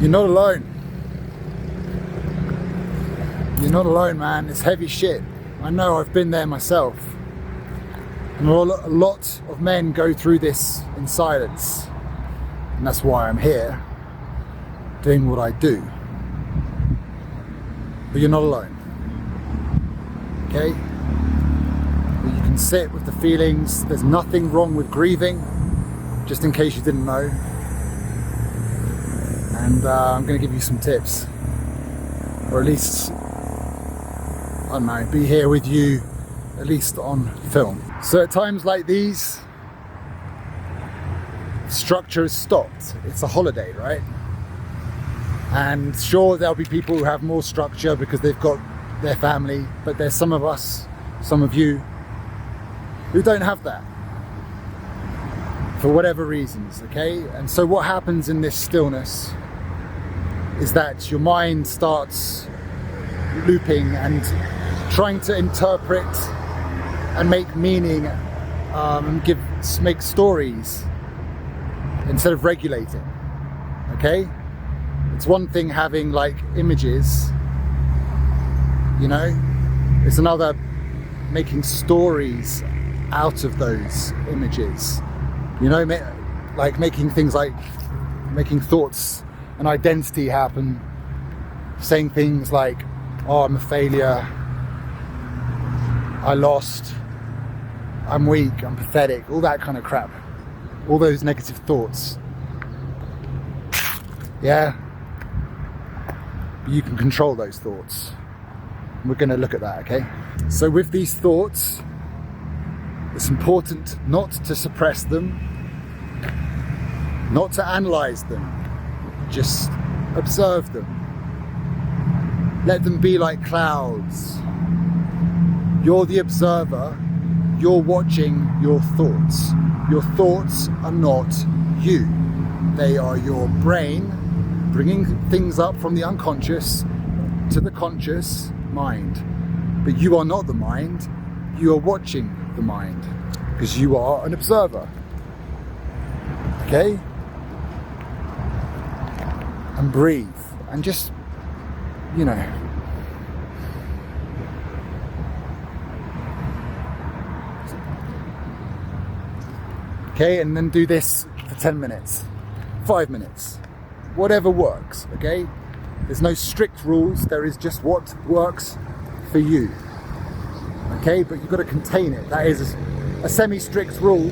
You're not alone. You're not alone, man. It's heavy shit. I know, I've been there myself. And a lot of men go through this in silence. And that's why I'm here, doing what I do. But you're not alone. Okay? You can sit with the feelings. There's nothing wrong with grieving, just in case you didn't know. And I'm going to give you some tips. Or at least, I don't know, be here with you, at least on film. So at times like these, structure is stopped. It's a holiday, right? And sure, there'll be people who have more structure because they've got their family, but there's some of us, some of you, who don't have that for whatever reasons, okay? And so what happens in this stillness is that your mind starts looping and trying to interpret and make meaning, make stories instead of regulating, okay? It's one thing having like images, you know? It's another making stories out of those images, you know? Like making things like, making thoughts and identity happen, saying things like, oh, I'm a failure, I lost, I'm weak, I'm pathetic, all that kind of crap. All those negative thoughts. Yeah? You can control those thoughts. We're going to look at that, okay? So with these thoughts, it's important not to suppress them, not to analyze them, just observe them. Let them be like clouds. You're the observer, you're watching your thoughts. Your thoughts are not you. They are your brain bringing things up from the unconscious to the conscious mind. But you are not the mind, you are watching the mind because you are an observer. Okay? And breathe and just, you know, okay, and then do this for 10 minutes, 5 minutes, whatever works, okay? There's no strict rules, there is just what works for you, okay? But you've got to contain it. That is a semi-strict rule,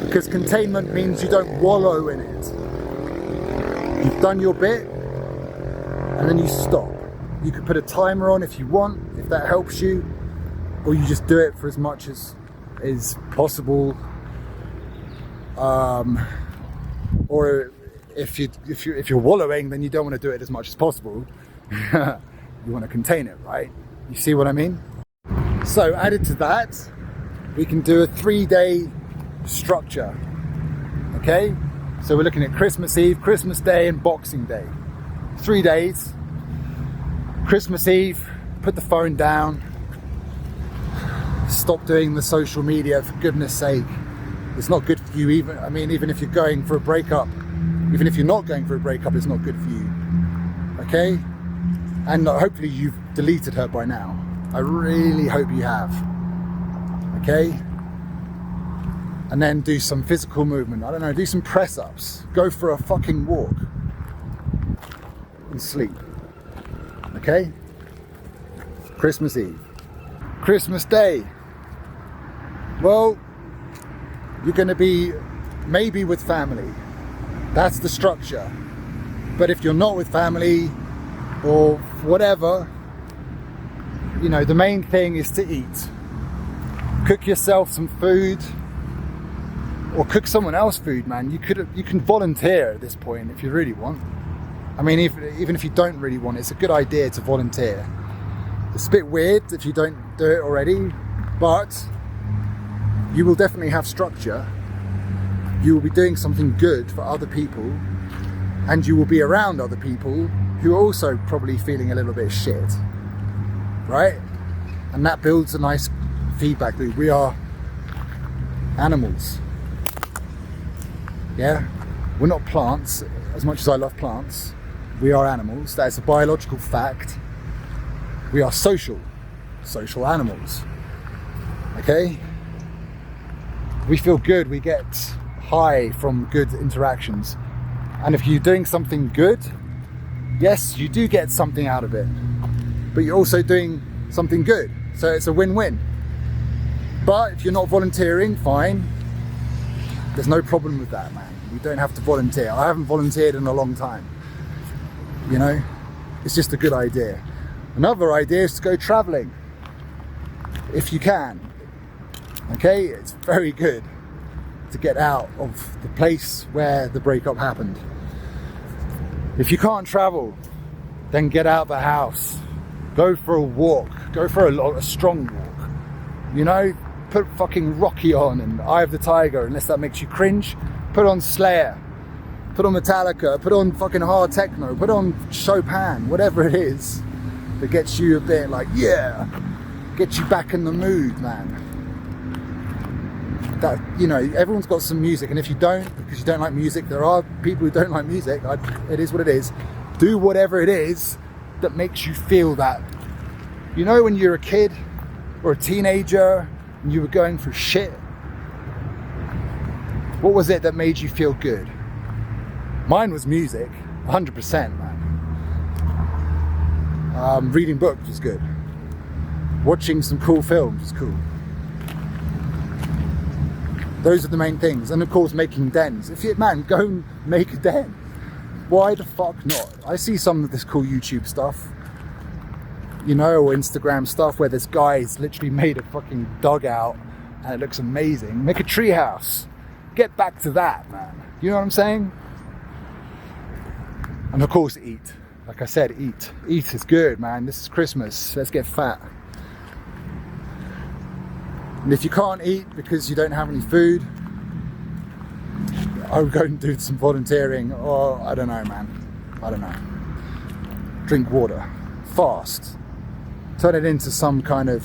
because containment means you don't wallow in it. You've done your bit, and then you stop. You could put a timer on if you want, if that helps you, or you just do it for as much as is possible. Or if you're wallowing, then you don't want to do it as much as possible. You want to contain it, right? You see what I mean? So added to that, we can do a 3-day structure. Okay? So we're looking at Christmas Eve, Christmas Day, and Boxing Day. 3 days. Christmas Eve, put the phone down. Stop doing the social media, for goodness sake. It's not good for you even if you're going for a breakup, even if you're not going for a breakup, it's not good for you. Okay? And hopefully you've deleted her by now. I really hope you have. Okay? And then do some physical movement. I don't know, do some press-ups. Go for a fucking walk. And sleep. Okay? Christmas Eve. Christmas Day. Well, you're going to be maybe with family. That's the structure. But if you're not with family or whatever, you know, the main thing is to eat. Cook yourself some food or cook someone else food, man. You can volunteer at this point if you really want. I mean, even if you don't really want it, it's a good idea to volunteer. It's a bit weird if you don't do it already, but you will definitely have structure. You will be doing something good for other people, and you will be around other people who are also probably feeling a little bit shit, right? And that builds a nice feedback loop. We are animals. Yeah? We're not plants. as much as I love plants, we are animals. That is a biological fact. We are social animals. Okay? We feel good, we get high from good interactions. And if you're doing something good, yes, you do get something out of it, but you're also doing something good. So it's a win-win. But if you're not volunteering, fine. There's no problem with that, man. You don't have to volunteer. I haven't volunteered in a long time. You know, it's just a good idea. Another idea is to go traveling, if you can. Okay, it's very good to get out of the place where the breakup happened. If you can't travel, then get out of the house. Go for a walk. Go for a strong walk. You know, put fucking Rocky on and Eye of the Tiger, unless that makes you cringe. Put on Slayer. Put on Metallica. Put on fucking hard techno. Put on Chopin. Whatever it is that gets you a bit like, yeah, gets you back in the mood, man. That, you know, everyone's got some music, and if you don't, because you don't like music, there are people who don't like music. It is what it is. Do whatever it is that makes you feel that. You know, when you're a kid or a teenager and you were going through shit, what was it that made you feel good? Mine was music, 100%, man. Reading books was good. Watching some cool films was cool. Those are the main things. And of course, making dens. If you, man, go and make a den. Why the fuck not? I see some of this cool YouTube stuff, you know, or Instagram stuff where this guy's literally made a fucking dugout and it looks amazing. Make a tree house. Get back to that, man. You know what I'm saying? And of course, eat. Like I said, eat. Eat is good, man. This is Christmas. Let's get fat. And if you can't eat because you don't have any food, I would go and do some volunteering, or I don't know, man. I don't know. Drink water. Fast. Turn it into some kind of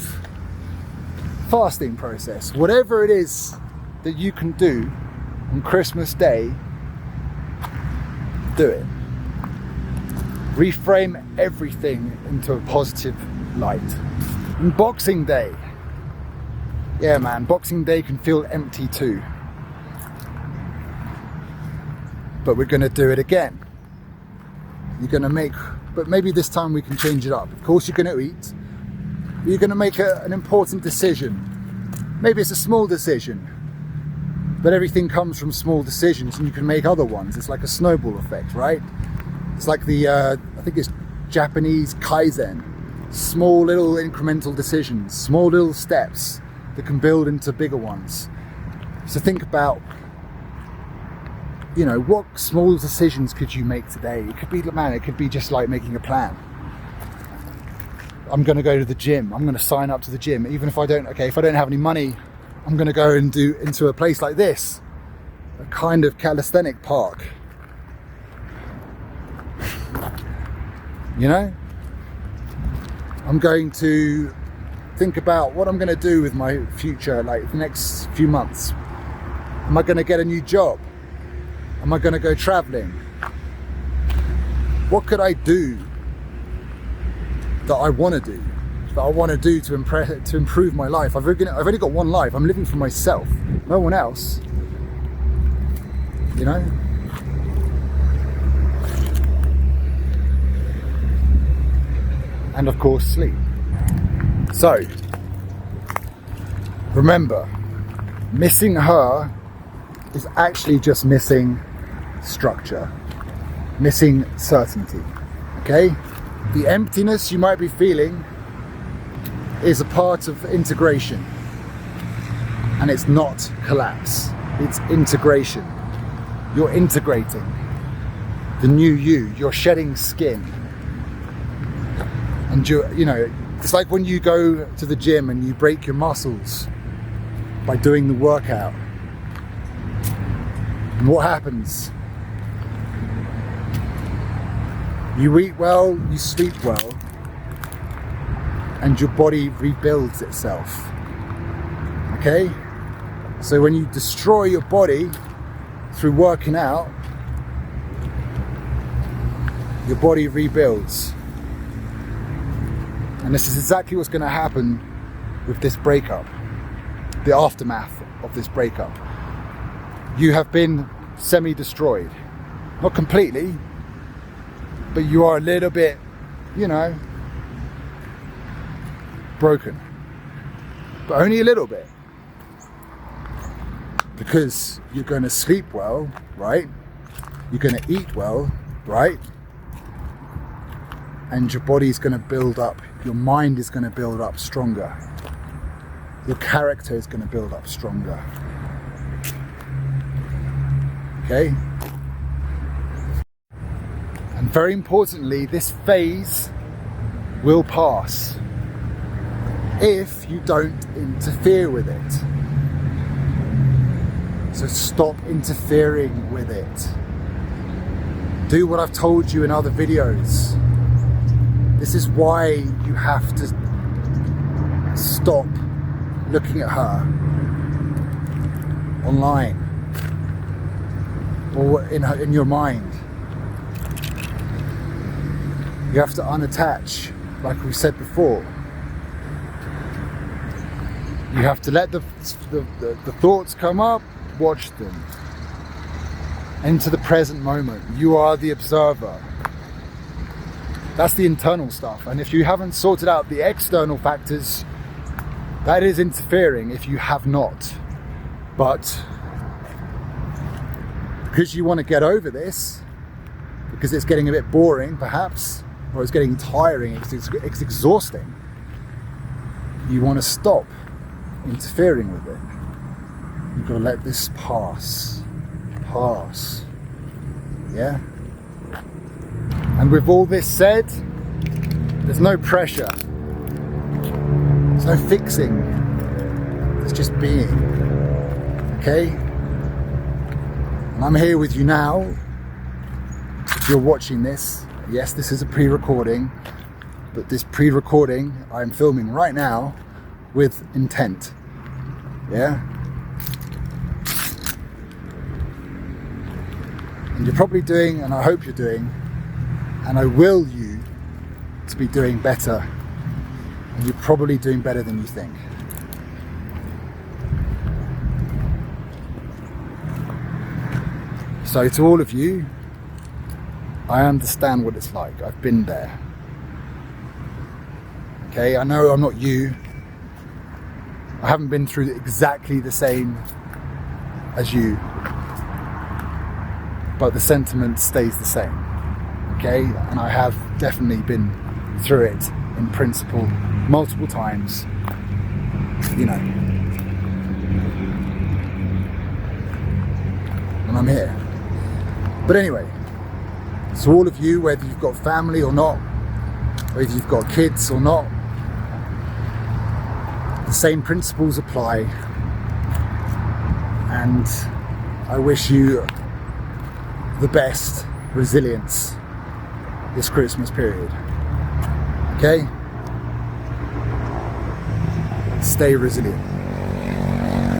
fasting process. Whatever it is that you can do on Christmas Day, do it. Reframe everything into a positive light. And Boxing Day. Yeah, man, Boxing Day can feel empty too. But we're going to do it again. You're going to make, but maybe this time we can change it up. Of course you're going to eat. You're going to make an important decision. Maybe it's a small decision. But everything comes from small decisions, and you can make other ones. It's like a snowball effect, right? It's like the, I think it's Japanese Kaizen. Small little incremental decisions, small little steps that can build into bigger ones. So think about, you know, what small decisions could you make today? It could be, man, it could be just like making a plan. I'm going to go to the gym. I'm going to sign up to the gym. Even if I don't, okay, if I don't have any money, I'm going to go and do into a place like this, a kind of calisthenic park. You know, I'm going to think about what I'm going to do with my future, like the next few months. Am I going to get a new job? Am I going to go traveling? What could I do that I want to do? That I want to do to improve my life? I've only got one life. I'm living for myself, no one else. You know. And of course, sleep. So, remember, missing her is actually just missing structure, missing certainty, okay? The emptiness you might be feeling is a part of integration, and it's not collapse, it's integration. You're integrating the new you're shedding skin. And you know, it's like when you go to the gym and you break your muscles by doing the workout. And what happens? You eat well, you sleep well, and your body rebuilds itself. Okay? So when you destroy your body through working out, your body rebuilds. And this is exactly what's going to happen with this breakup, the aftermath of this breakup. You have been semi-destroyed. Not completely, but you are a little bit, broken. But only a little bit. Because you're going to sleep well, right? You're going to eat well, right? And your body's going to build up. Your mind is going to build up stronger. Your character is going to build up stronger. Okay? And very importantly, this phase will pass if you don't interfere with it. So stop interfering with it. Do what I've told you in other videos. This is why you have to stop looking at her online or in your mind. You have to unattach, like we said before. You have to let the thoughts come up, watch them. Into the present moment. You are the observer. That's the internal stuff. And if you haven't sorted out the external factors, that is interfering if you have not. But because you want to get over this, because it's getting a bit boring perhaps, or it's getting tiring, it's exhausting, you want to stop interfering with it. You've got to let this pass. Yeah? And with all this said, there's no pressure. There's no fixing. There's just being. Okay? And I'm here with you now. If you're watching this, yes, this is a pre-recording, but this pre-recording I'm filming right now with intent. Yeah? And you're probably doing, and I hope you're doing, and I will you to be doing better. And you're probably doing better than you think. So to all of you, I understand what it's like. I've been there. Okay, I know I'm not you. I haven't been through exactly the same as you. But the sentiment stays the same, okay? And I have definitely been through it in principle multiple times, And I'm here. But anyway, so all of you, whether you've got family or not, whether you've got kids or not, the same principles apply. And I wish you the best resilience this Christmas period. Okay? Stay resilient.